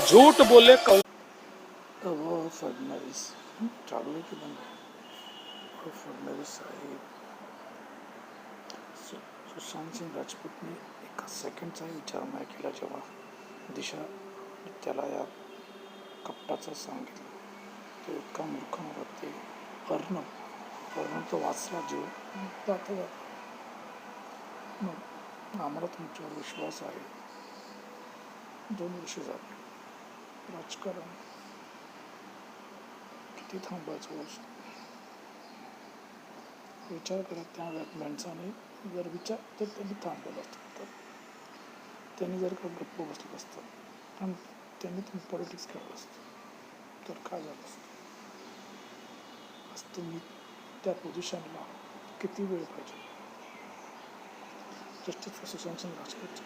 झूठ बोले वो फडणवीस चालू आहे की बंद आहे? फडणवीस साहेब सुशांत सिंग राजपूतने एका सेकंडचाही विचार नाही केला जेव्हा दिशा त्याला या कपटाचं सांगितलं. तो इतका मूर्ख नव्हता. ते अर्णब तो वाचला जीव जाता जाता. आम्हाला तुमच्यावर विश्वास आहे. 2 वर्ष झाले. राजकारण किती थांबायचं वर्ष? विचार करा, त्या माणसाने जर विचार तर त्यांनी थांबवलं असतं, तर त्यांनी जर का गप्प बसलं असतं आणि त्यांनी तुम्ही पॉलिटिक्स खेळलं असतं तर काय झालं असतं? आज तुम्ही त्या पोझिशनला किती वेळ पाहिजे? Justice for Sushant Singh Rajput